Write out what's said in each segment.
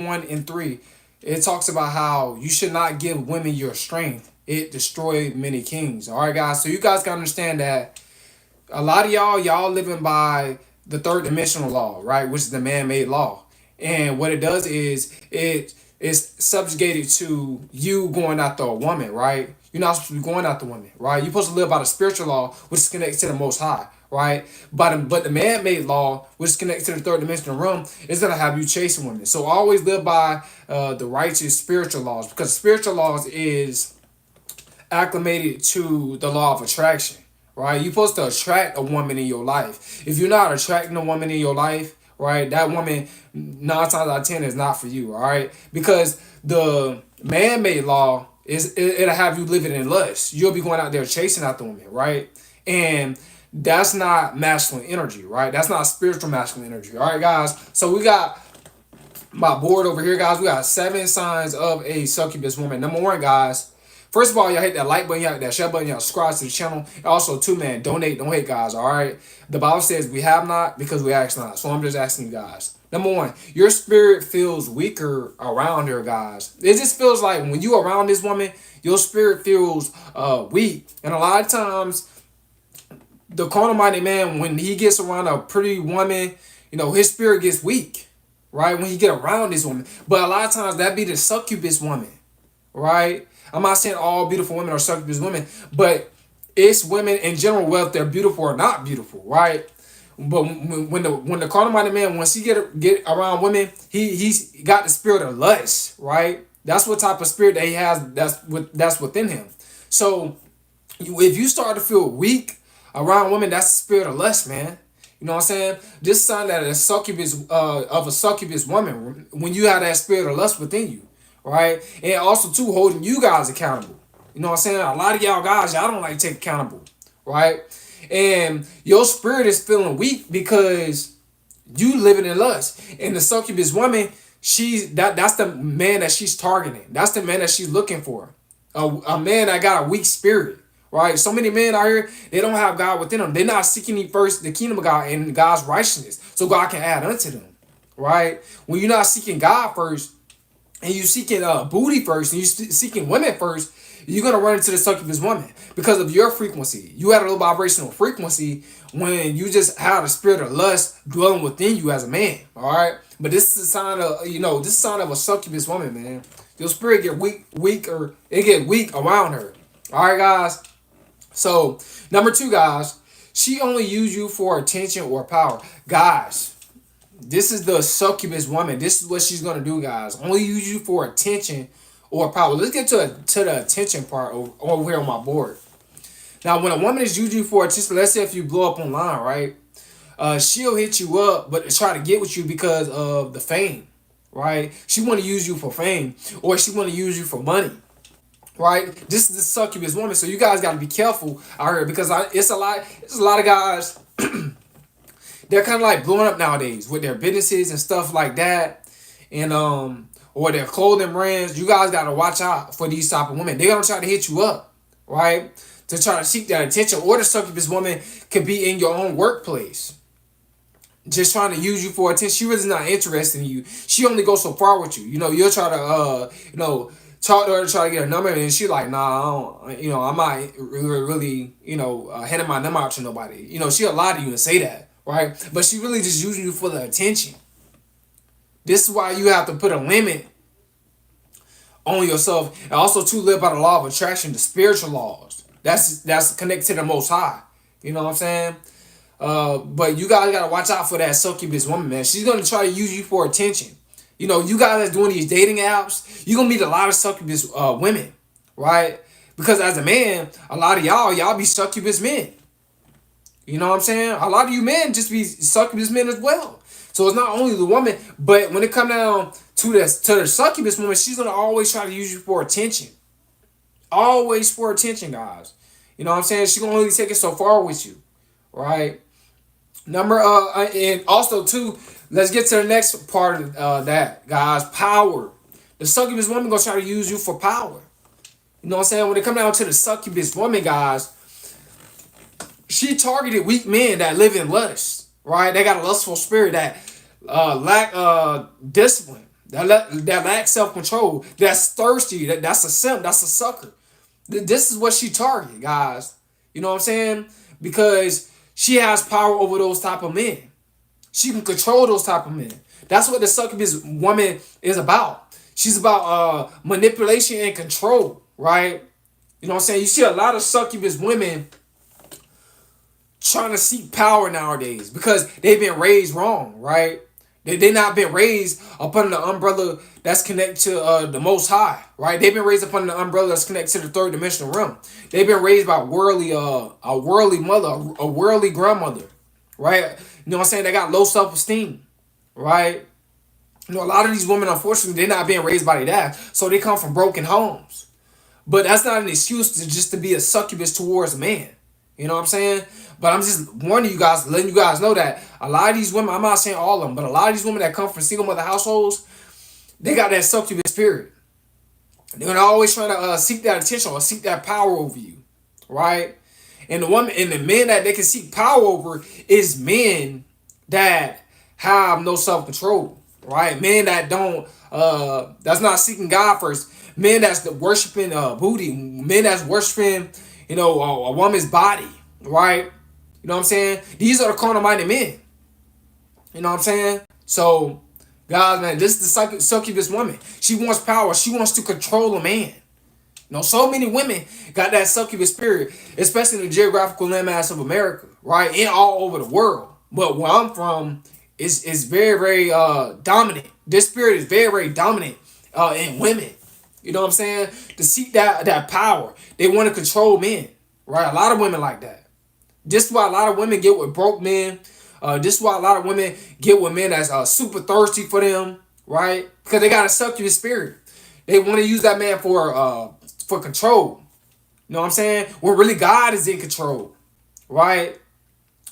1 and 3, it talks about how you should not give women your strength. It destroyed many kings. All right, guys. So you guys can understand that a lot of y'all living by the third dimensional law, right? Which is the man-made law. And what it does is it is subjugated to you going after a woman, right? You're not supposed to be going after women, right? You're supposed to live by the spiritual law, which is connected to the Most High, right? But the man-made law, which is connected to the third dimensional realm, is gonna have you chasing women. So always live by the righteous spiritual laws, because spiritual laws is acclimated to the law of attraction, right? You're supposed to attract a woman in your life. If you're not attracting a woman in your life, right, that woman 9 times out of 10 is not for you, all right? Because the man-made law it'll have you living in lust. You'll be going out there chasing after women, right? And that's not masculine energy, right? That's not spiritual masculine energy. All right, guys. So we got my board over here, guys. We got 7 signs of a succubus woman. Number 1, guys. First of all, y'all hit that like button, y'all hit that share button, y'all subscribe to the channel. And also, 2, man, donate, don't hate, guys, all right? The Bible says we have not because we ask not. So I'm just asking you guys. Number 1, your spirit feels weaker around her, guys. It just feels like when you around this woman, your spirit feels weak. And a lot of times, the carnal-minded man, when he gets around a pretty woman, his spirit gets weak, right? When he get around this woman. But a lot of times, that be the succubus woman, right? I'm not saying all beautiful women are succubus women, but it's women in general, whether they're beautiful or not beautiful, right? But when the carnal minded man, once he get around women, he's got the spirit of lust, right? That's what type of spirit that he has. That's within him. So if you start to feel weak around women, that's the spirit of lust, man. You know what I'm saying? This sign that a succubus of a succubus woman when you have that spirit of lust within you, right? And also too holding you guys accountable. You know what I'm saying? A lot of y'all guys, y'all don't like to take accountable, right? And your spirit is feeling weak because you living in lust. And the succubus woman, that's the man that she's targeting. That's the man that she's looking for. A man that got a weak spirit. Right? So many men out here, they don't have God within them. They're not seeking ye first the kingdom of God and God's righteousness. So God can add unto them. Right? When you're not seeking God first, and you seeking booty first, and you seeking women first, you're gonna run into the succubus woman because of your frequency. You had a low vibrational frequency when you just had a spirit of lust dwelling within you as a man. All right, but this is a sign of this is a sign of a succubus woman, man. Your spirit get weaker. It get weak around her. All right, guys. So number 2, guys, she only use you for attention or power, guys. This is the succubus woman. This is what she's gonna do, guys. Only use you for attention or power. Let's get to the attention part over here on my board. Now, when a woman is using you for attention, let's say if you blow up online, right? She'll hit you up, but try to get with you because of the fame, right? She want to use you for fame, or she want to use you for money, right? This is the succubus woman. So you guys got to be careful out here because it's a lot of guys. They're kind of like blowing up nowadays with their businesses and stuff like that, and or their clothing brands. You guys got to watch out for these type of women. They're gonna try to hit you up, right, to try to seek that attention. Or the succubus woman could be in your own workplace, just trying to use you for attention. She really not interested in you. She only goes so far with you. You'll try to talk to her to try to get her number, and she like, nah, I don't, I'm not really, handing my number out to nobody. She'll lie to you and say that. Right? But she really just using you for the attention. This is why you have to put a limit on yourself. And also to live by the law of attraction, the spiritual laws. That's connected to the Most High. You know what I'm saying? But you guys got to watch out for that succubus woman, man. She's going to try to use you for attention. You guys that's doing these dating apps, you're going to meet a lot of succubus women. Right? Because as a man, a lot of y'all be succubus men. You know what I'm saying? A lot of you men just be succubus men as well. So it's not only the woman, but when it come down to the succubus woman, she's gonna always try to use you for attention. Always for attention, guys. You know what I'm saying? She's gonna only take it so far with you, right? And also too, let's get to the next part of that, guys. Power. The succubus woman gonna try to use you for power. You know what I'm saying? When it come down to the succubus woman, guys, she targeted weak men that live in lust, right? They got a lustful spirit that lack discipline. that lacks self-control, that's thirsty, that's a simp, that's a sucker. This is what she target, guys. You know what I'm saying? Because she has power over those type of men. She can control those type of men. That's what the succubus woman is about. She's about manipulation and control, right? You know what I'm saying? You see a lot of succubus women trying to seek power nowadays because they've been raised wrong, right? They not been raised upon the umbrella that's connected to the Most High, right? They've been raised upon the umbrella that's connected to the third dimensional realm. They've been raised by worldly, a worldly mother, a worldly grandmother, right? You know what I'm saying? They got low self-esteem, right? You know, a lot of these women, unfortunately, they're not being raised by their dad, so they come from broken homes. But that's not an excuse to just to be a succubus towards a man. You know what I'm saying? But I'm just warning you guys, letting you guys know that a lot of these women, I'm not saying all of them, but a lot of these women that come from single mother households, they got that succubus spirit. They're always trying to seek that attention or seek that power over you, right? And the men that they can seek power over is men that have no self-control, right? Men that don't, that's not seeking God first. Men that's worshiping booty. Men that's worshiping, you know, a woman's body, right? You know what I'm saying? These are the carnal-minded men. You know what I'm saying? So, guys, man, this is the succubus woman. She wants power. She wants to control a man. You know, so many women got that succubus spirit, especially in the geographical landmass of America, right? And all over the world. But where I'm from is very, very dominant. This spirit is very, very dominant in women. You know what I'm saying? To seek that power. They want to control men, right? A lot of women like that. This is why a lot of women get with broke men. This is why a lot of women get with men that's super thirsty for them, right? Because they got a succubus spirit. They want to use that man for control. You know what I'm saying? When really God is in control, right?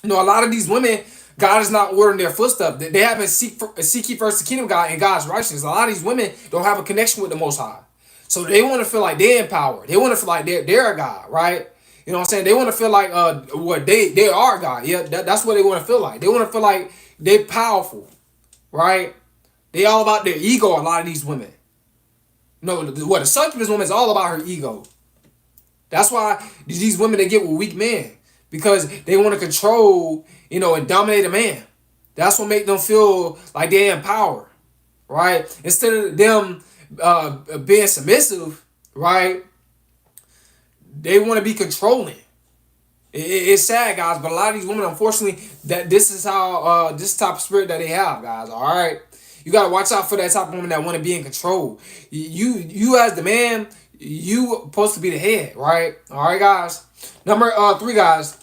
You know, a lot of these women, God is not ordering their footsteps. They haven't seek ye first the kingdom of God and God's righteousness. A lot of these women don't have a connection with the Most High. So they want to feel like they're in power. They want to feel like they're a God, right? You know what I'm saying? They want to feel like what they are God. Yeah, that's what they want to feel like. They want to feel like they're powerful, right? They all about their ego, a lot of these women. No, what a succubus woman is all about her ego. That's why these women, they get with weak men. Because they want to control, you know, and dominate a man. That's what make them feel like they're in power, right? Instead of them being submissive, right? They want to be controlling. It's sad, guys, but a lot of these women, unfortunately, that this is how this type of spirit that they have, guys. All right, you gotta watch out for that type of woman that want to be in control. You as the man, you supposed to be the head, right? All right, guys. Number 3, guys.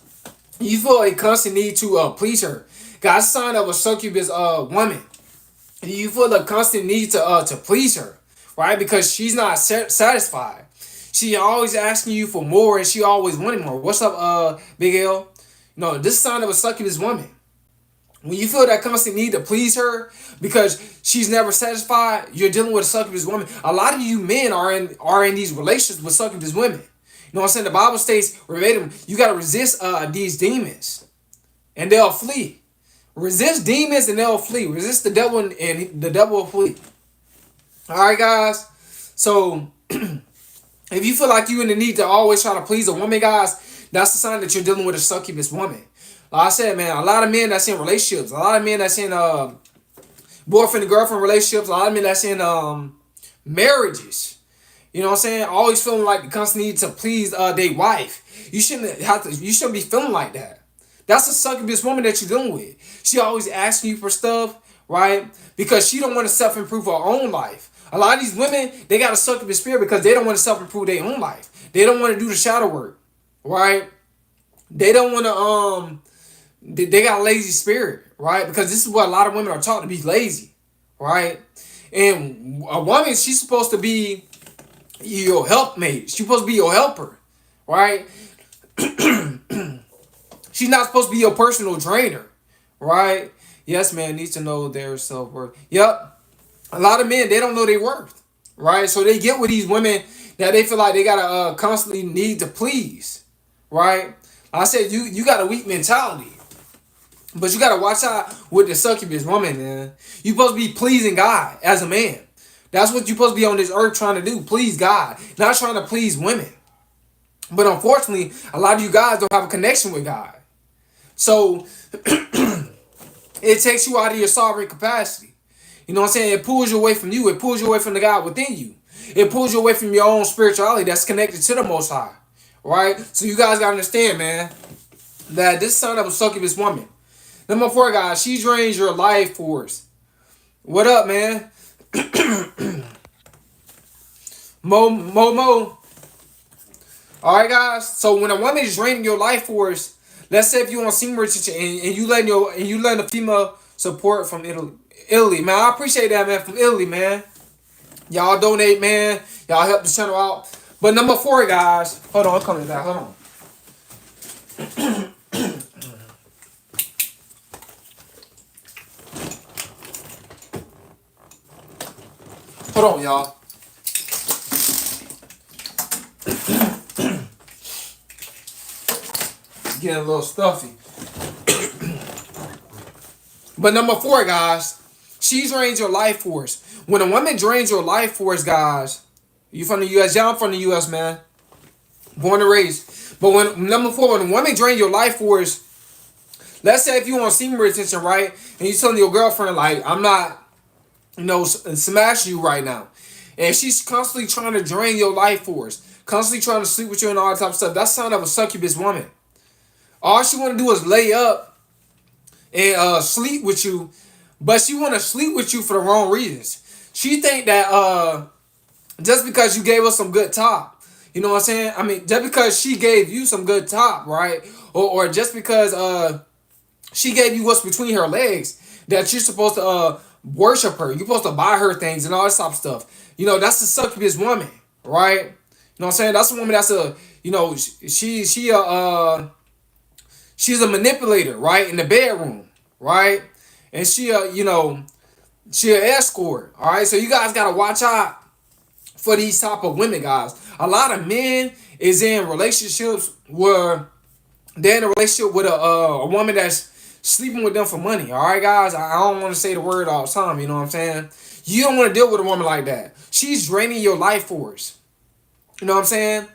You feel a constant need to please her. Guys, sign of a succubus woman. You feel a constant need to please her, right? Because she's not satisfied. She always asking you for more, and she always wanting more. What's up, Big L? No, this is a sign of a succubus woman. When you feel that constant need to please her because she's never satisfied, you're dealing with a succubus woman. A lot of you men are in these relationships with succubus women. You know what I'm saying? The Bible states verbatim, you got to resist these demons and they'll flee. Resist demons and they'll flee. Resist the devil and the devil will flee. All right, guys. So if you feel like you in the need to always try to please a woman, guys, that's the sign that you're dealing with a succubus woman. Like I said, man, a lot of men that's in relationships, a lot of men that's in boyfriend and girlfriend relationships, a lot of men that's in marriages. You know what I'm saying? Always feeling like the constant need to please their wife. You shouldn't be feeling like that. That's a succubus woman that you're dealing with. She always asking you for stuff, right? Because she don't want to self-improve her own life. A lot of these women, they got a succubus spirit because they don't want to self-improve their own life. They don't want to do the shadow work, right? They don't want to, they got a lazy spirit, right? Because this is what a lot of women are taught, to be lazy, right? And a woman, she's supposed to be your helpmate. She's supposed to be your helper, right? She's not supposed to be your personal trainer, right? Yes, man, needs to know their self-worth. Yep. A lot of men, they don't know their worth, right? So they get with these women that they feel like they got to constantly need to please, right? I said you got a weak mentality. But you got to watch out with the succubus woman, man. You're supposed to be pleasing God as a man. That's what you're supposed to be on this earth trying to do. Please God. Not trying to please women. But unfortunately, a lot of you guys don't have a connection with God. So it takes you out of your sovereign capacity. You know what I'm saying? It pulls you away from you. It pulls you away from the God within you. It pulls you away from your own spirituality that's connected to the Most High. Right? So you guys got to understand, man, that this son of a succubus woman. Number 4, guys, she drains your life force. What up, man? Mo. All right, guys. So when a woman is draining your life force, let's say if you want semen retention and you letting the female support from Italy, man, I appreciate that, man, from Italy, man. Y'all donate, man. Y'all help the channel out. But number 4, guys. Hold on, I'm coming back. Hold on. Hold on, y'all. Getting a little stuffy. But number 4, guys, she drains your life force. When a woman drains your life force, guys, you from the U.S.? Yeah, I'm from the U.S., man. Born and raised. But when number 4, when a woman drains your life force, let's say if you want semen retention, right, and you telling your girlfriend, like, I'm not, smashing you right now, and she's constantly trying to drain your life force, constantly trying to sleep with you and all that type of stuff, that's the sign of a succubus woman. All she want to do is lay up and sleep with you, but she want to sleep with you for the wrong reasons. She think that just because you gave her some good top, you know what I'm saying? I mean, just because she gave you some good top, right? Or just because she gave you what's between her legs, that you're supposed to worship her. You're supposed to buy her things and all this type of stuff. You know, that's the succubus woman, right? You know what I'm saying? That's a woman that's she's a manipulator, right? In the bedroom, right? And she an escort, all right? So you guys got to watch out for these type of women, guys. A lot of men is in relationships where they're in a relationship with a woman that's sleeping with them for money, all right, guys? I don't want to say the word all the time, you know what I'm saying? You don't want to deal with a woman like that. She's draining your life force. You know what I'm saying?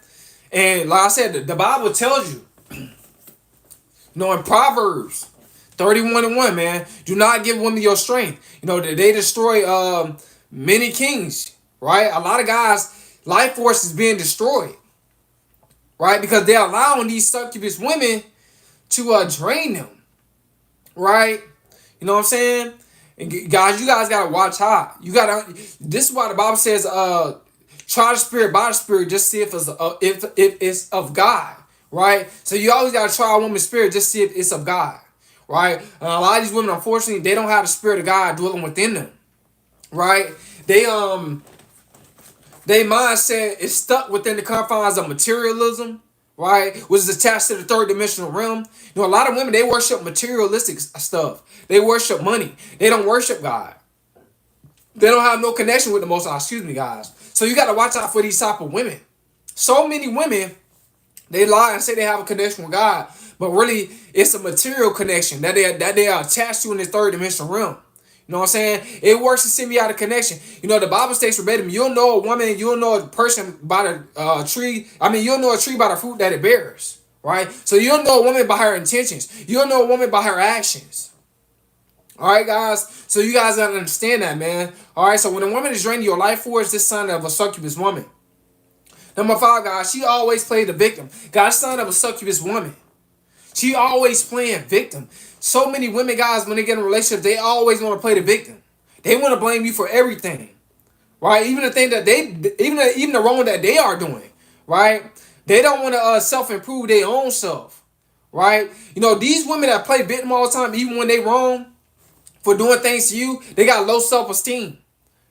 And like I said, the Bible tells you, in Proverbs 31:1, man, do not give women your strength. They destroy many kings, right? A lot of guys' life force is being destroyed, right? Because they're allowing these succubus women to drain them, right? You know what I'm saying? And guys, you guys gotta watch out. This is why the Bible says, try the spirit by the spirit, just see if it's of God, right? So you always gotta try a woman's spirit, just see if it's of God, right? And a lot of these women, unfortunately, they don't have the spirit of God dwelling within them, right? They mindset is stuck within the confines of materialism, right? Which is attached to the third dimensional realm. A lot of women, they worship materialistic stuff. They worship money. They don't worship God. They don't have no connection with the Most High. Excuse me, guys. So you got to watch out for these type of women. So many women, they lie and say they have a connection with God, but really it's a material connection that they are attached to in the third dimensional realm. You know what I'm saying? It works a symbiotic connection. The Bible states verbatim, you'll know a woman, you'll know a person by the tree. You'll know a tree by the fruit that it bears, right? So you'll know a woman by her intentions. You'll know a woman by her actions. All right, guys? So you guys gotta understand that, man. All right, so when a woman is draining your life force, this sign of a succubus woman. Number 5, guys, she always played the victim. God's son of a succubus woman. She always playing victim. So many women, guys, when they get in a relationship, they always want to play the victim. They want to blame you for everything, right? Even the thing that even the wrong that they are doing, right? They don't want to self-improve their own self, right? These women that play victim all the time, even when they wrong for doing things to you, they got low self-esteem,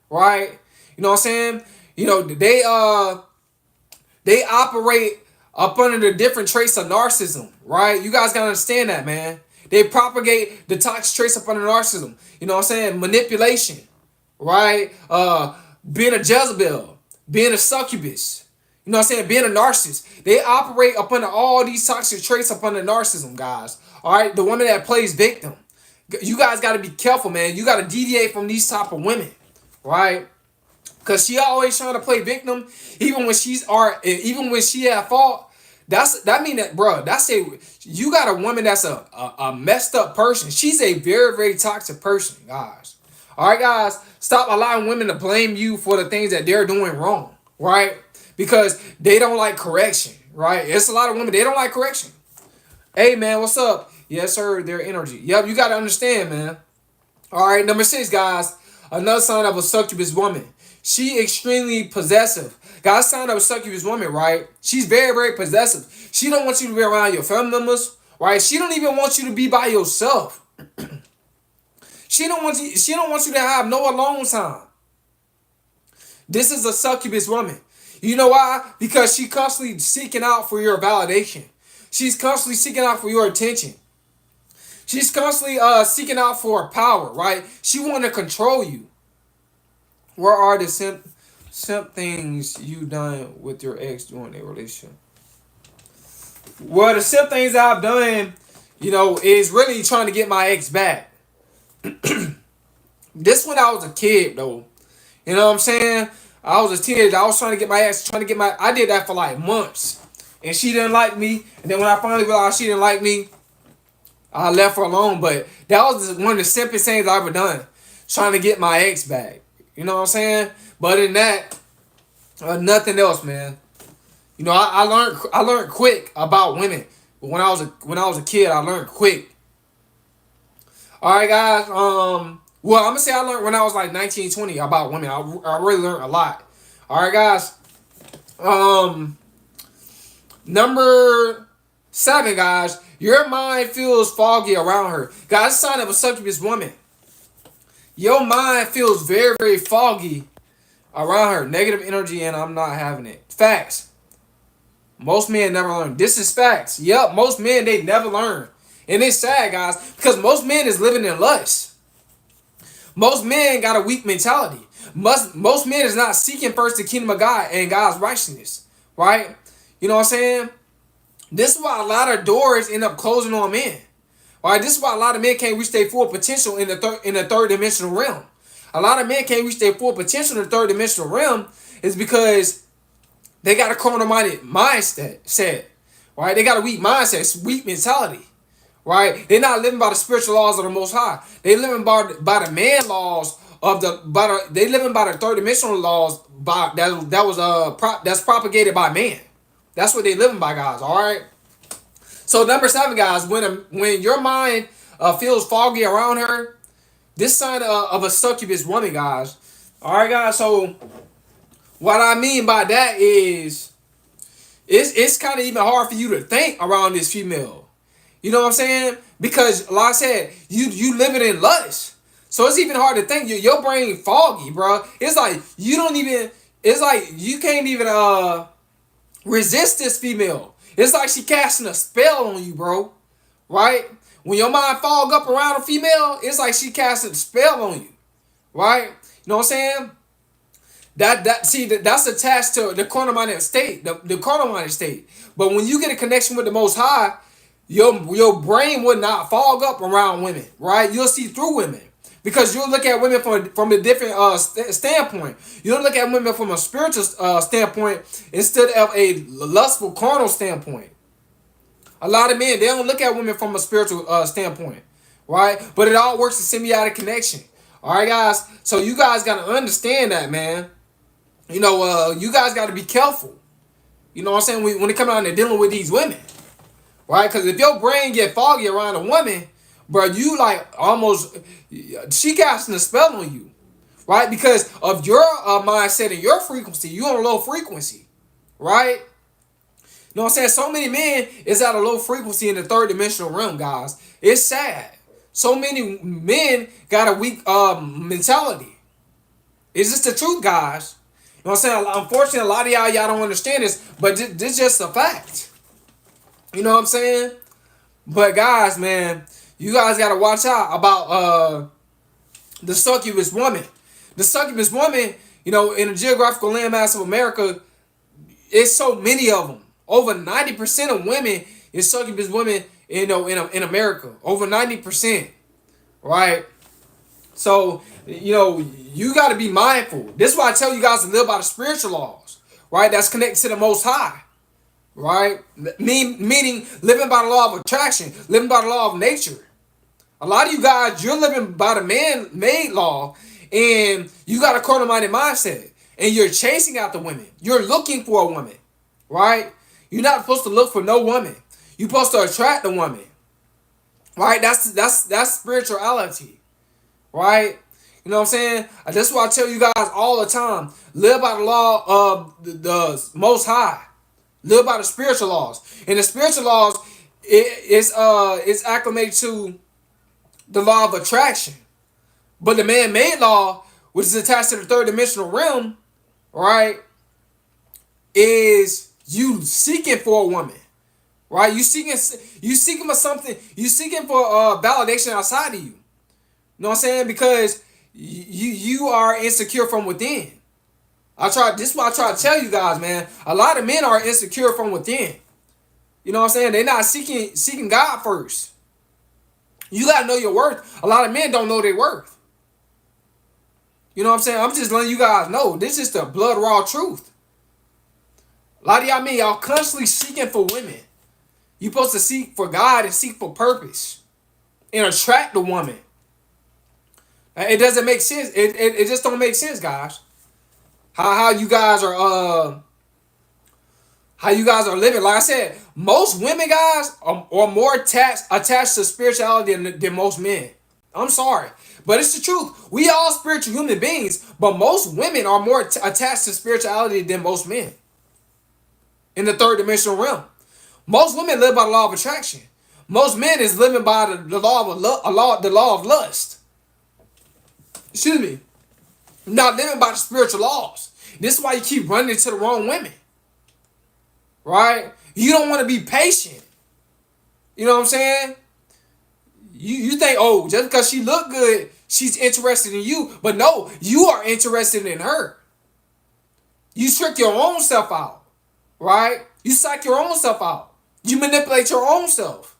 right? You know what I'm saying? They operate up under the different traits of narcissism, right? You guys gotta understand that, man. They propagate the toxic traits up under narcissism. You know what I'm saying? Manipulation, right? Being a Jezebel, being a succubus. You know what I'm saying? Being a narcissist. They operate up under all these toxic traits up under narcissism, guys. All right? The woman that plays victim. You guys got to be careful, man. You got to deviate from these type of women, right? Cause she always trying to play victim, even when she at fault. That mean that, bro. You got a woman that's a messed up person. She's a very, very toxic person, guys. All right, guys, stop allowing women to blame you for the things that they're doing wrong, right? Because they don't like correction, right? It's a lot of women, they don't like correction. Hey, man, what's up? Yes, sir. Their energy. Yep, you got to understand, man. All right, number 6, guys. Another sign of a succubus woman. She extremely possessive. Guys, sign of a succubus woman, right? She's very, very possessive. She don't want you to be around your family members, right? She don't even want you to be by yourself. She don't want you. She don't want you to have no alone time. This is a succubus woman. You know why? Because she constantly seeking out for your validation. She's constantly seeking out for your attention. She's constantly seeking out for power, right? She want to control you. Where are the simp things you done with your ex during a relationship? Well, the simp things I've done, is really trying to get my ex back. This when I was a kid, though. You know what I'm saying? I was a teenager. I was trying to get my ex, I did that for like months. And she didn't like me. And then when I finally realized she didn't like me, I left her alone. But that was one of the simplest things I've ever done. Trying to get my ex back. You know what I'm saying? But in that, nothing else, man. I learned quick about women. But when I was a kid, I learned quick. All right, guys. Well, I'm gonna say I learned when I was like 19, 20 about women. I really learned a lot. All right, guys. Number 7, guys. Your mind feels foggy around her. Guys, sign of a succubus woman. Your mind feels very, very foggy around her. Negative energy, and I'm not having it. Facts. Most men never learn. This is facts. Yep, most men, they never learn. And it's sad, guys, because most men is living in lust. Most men got a weak mentality. Most men is not seeking first the kingdom of God and God's righteousness. Right? You know what I'm saying? This is why a lot of doors end up closing on men. All right, this is why a lot of men can't reach their full potential in the third dimensional realm. A lot of men can't reach their full potential in the third dimensional realm is because they got a carnal-minded mindset. Right? They got a weak mindset, weak mentality. Right? They're not living by the spiritual laws of the Most High. They living by the man laws they living by the third dimensional laws that's propagated by man. That's what they living by, guys. All right. So number 7, guys, when your mind feels foggy around her, this sign of a succubus woman, guys. All right, guys. So what I mean by that is, it's kind of even hard for you to think around this female. You know what I'm saying? Because, like I said, you living in lust. So it's even hard to think. Your brain foggy, bro. It's like you can't even resist this female. It's like she casting a spell on you, bro. Right? When your mind fog up around a female, it's like she casting a spell on you. Right? You know what I'm saying? That's attached to the carnal-minded state, the carnal-minded state. But when you get a connection with the Most High, your brain would not fog up around women, right? You'll see through women because you'll look at women from a different standpoint. You'll look at women from a spiritual standpoint instead of a lustful carnal standpoint. A lot of men, they don't look at women from a spiritual standpoint, right? But it all works in symbiotic connection. All right, guys. So you guys got to understand that, man. You guys got to be careful. You know what I'm saying? When it comes out and dealing with these women. Right? Because if your brain get foggy around a woman, bro, you she casting a spell on you. Right? Because of your mindset and your frequency. You on a low frequency. Right? You know what I'm saying? So many men is at a low frequency in the third dimensional realm, guys. It's sad. So many men got a weak mentality. It's just the truth, guys. You know what I'm saying? Unfortunately, a lot of y'all don't understand this, but this is just a fact. You know what I'm saying? But guys, man, you guys got to watch out about the succubus woman. The succubus woman, in the geographical landmass of America, it's so many of them. Over 90% of women is succubus women, in America. Over 90%. Right? So, you got to be mindful. This is why I tell you guys to live by the spiritual laws, right? That's connected to the Most High, right? Meaning living by the law of attraction, living by the law of nature. A lot of you guys, you're living by the man-made law, and you got a carnal-minded mindset, and you're chasing after women. You're looking for a woman, right? You're not supposed to look for no woman. You're supposed to attract a woman, right? That's spirituality, right? You know what I'm saying? That's why I tell you guys all the time: live by the law of the Most High. Live by the spiritual laws, and the spiritual laws it's acclimated to the law of attraction. But the man-made law, which is attached to the third dimensional realm, right, is you seeking for a woman, right? You seeking for something. You seeking for validation outside of you. You know what I'm saying? Because you are insecure from within. This is why I try to tell you guys, man. A lot of men are insecure from within. You know what I'm saying? They're not seeking God first. You gotta know your worth. A lot of men don't know their worth. You know what I'm saying? I'm just letting you guys know. This is the blood raw truth. A lot of y'all men, y'all constantly seeking for women. You're supposed to seek for God and seek for purpose. And attract the woman. It doesn't make sense. It just don't make sense, guys. How you guys are living. Like I said, most women, guys, are more attached to spirituality than most men. I'm sorry, but it's the truth. We all spiritual human beings, but most women are more attached to spirituality than most men. In the third dimensional realm, most women live by the law of attraction. Most men is living by the law of lust. Excuse me. Not living by the spiritual laws. This is why you keep running into the wrong women. Right? You don't want to be patient. You know what I'm saying? You think, oh, just because she look good, she's interested in you. But no, you are interested in her. You trick your own self out. Right? You psych your own self out. You manipulate your own self.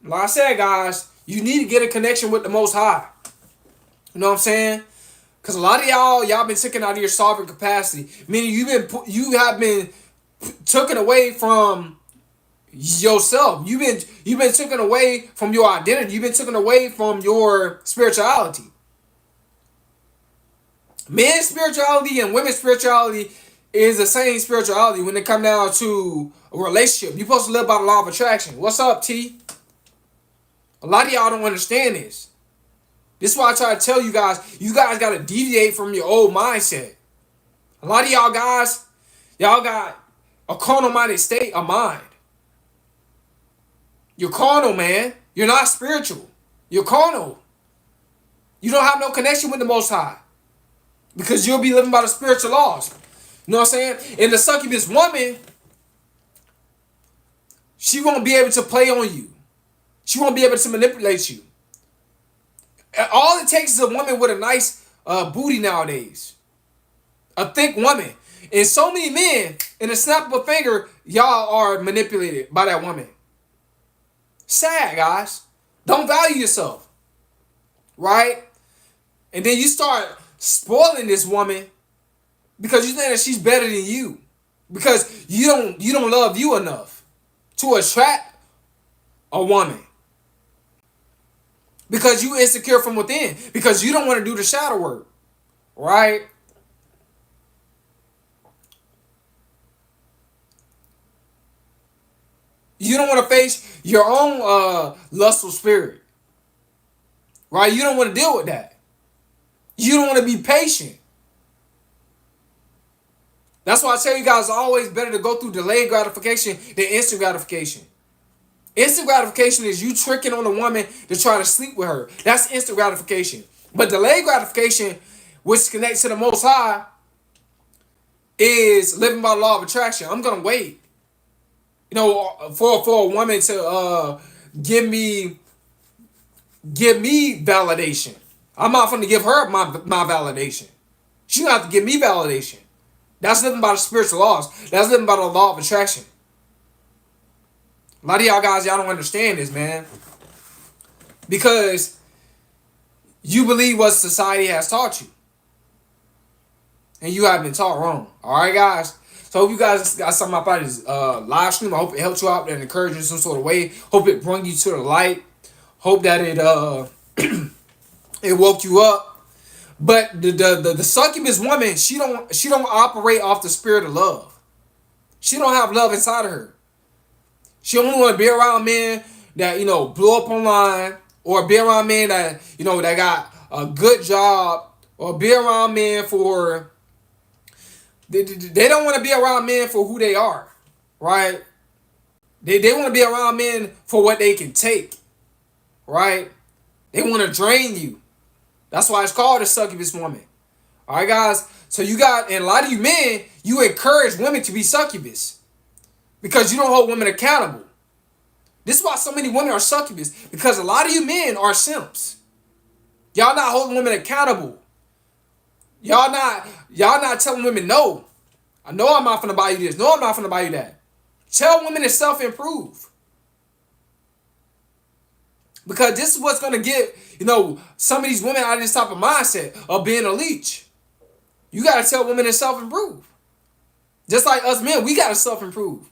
Like I said, guys, you need to get a connection with the Most High. You know what I'm saying? Because a lot of y'all been taken out of your sovereign capacity. Meaning you have been taken away from yourself. You've been taken away from your identity. You've been taken away from your spirituality. Men's spirituality and women's spirituality is the same spirituality when it comes down to a relationship. You're supposed to live by the law of attraction. What's up, T? A lot of y'all don't understand this. This is why I try to tell you guys got to deviate from your old mindset. A lot of y'all guys, y'all got a carnal-minded state of mind. You're carnal, man. You're not spiritual. You're carnal. You don't have no connection with the Most High. Because you'll be living by the spiritual laws. You know what I'm saying? And the succubus woman, she won't be able to play on you. She won't be able to manipulate you. All it takes is a woman with a nice booty nowadays. A thick woman. And so many men, in a snap of a finger, y'all are manipulated by that woman. Sad, guys. Don't value yourself. Right? And then you start spoiling this woman because you think that she's better than you. Because you don't love you enough to attract a woman. Because you insecure from within. Because you don't want to do the shadow work. Right? You don't want to face your own lustful spirit. Right? You don't want to deal with that. You don't want to be patient. That's why I tell you guys it's always better to go through delayed gratification than instant gratification. Instant gratification is you tricking on a woman to try to sleep with her. That's instant gratification. But delayed gratification, which connects to the Most High, is living by the law of attraction. I'm going to wait. You know, for a woman to give me validation. I'm not going to give her my validation. She's going to have to give me validation. That's living by the spiritual laws. That's living by the law of attraction. A lot of y'all guys, y'all don't understand this, man. because you believe what society has taught you. And you have been taught wrong. Alright, guys? So hope you guys got something about this live stream. I hope it helped you out and encouraged you in some sort of way. Hope it brought you to the light. Hope that it it woke you up. But the succubus woman, she don't operate off the spirit of love. She don't have love inside of her. She only want to be around men that, blow up online, or be around men that, that got a good job, or be around men for, they don't want to be around men for who they are, right? They want to be around men for what they can take, right? They want to drain you. That's why it's called a succubus woman. All right, guys? So and a lot of you men, you encourage women to be succubus because you don't hold women accountable. This is why so many women are succubus, because a lot of you men are simps. Y'all not holding women accountable. Y'all not telling women no. I know I'm not finna buy you this. No, I'm not finna buy you that. Tell women to self-improve. Because this is what's gonna get, some of these women out of this type of mindset of being a leech. You gotta tell women to self-improve. Just like us men, we gotta self-improve.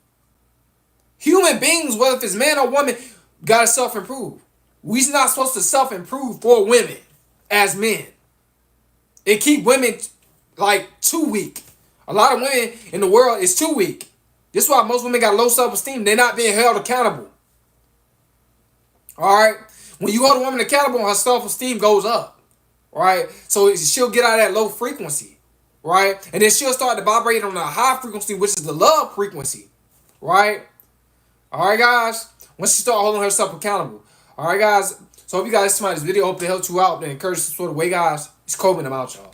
Human beings, whether if it's man or woman, gotta self-improve. We're not supposed to self-improve for women as men. It keep women too weak. A lot of women in the world is too weak. This is why most women got low self-esteem. They're not being held accountable. All right? When you hold a woman accountable, her self-esteem goes up. Right? So she'll get out of that low frequency. Right? And then she'll start to vibrate on a high frequency, which is the love frequency. Right? All right, guys? Once she start holding herself accountable. All right, guys? So hope you guys smile this video. Hope it helped you out and encourage some sort of way, guys. It's Coben. I'm out, y'all.